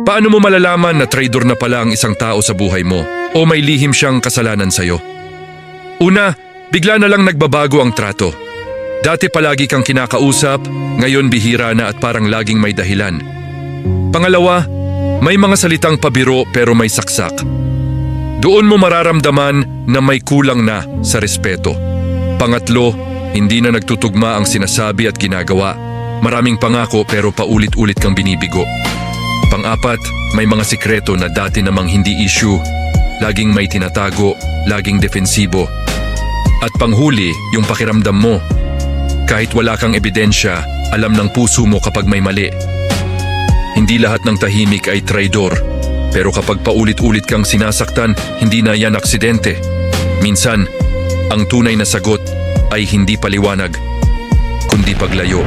Paano mo malalaman na traitor na pala ang isang tao sa buhay mo o may lihim siyang kasalanan sa'yo? Una, bigla na lang nagbabago ang trato. Dati palagi kang kinakausap, ngayon bihira na at parang laging may dahilan. Pangalawa, may mga salitang pabiro pero may saksak. Doon mo mararamdaman na may kulang na sa respeto. Pangatlo, hindi na nagtutugma ang sinasabi at ginagawa. Maraming pangako pero paulit-ulit kang binibigo. Pang-apat, may mga sikreto na dati namang hindi issue. Laging may tinatago, laging defensibo. At panghuli, yung pakiramdam mo. Kahit wala kang ebidensya, alam ng puso mo kapag may mali. Hindi lahat ng tahimik ay traidor. Pero kapag paulit-ulit kang sinasaktan, hindi na yan aksidente. Minsan, ang tunay na sagot ay hindi paliwanag, kundi paglayo.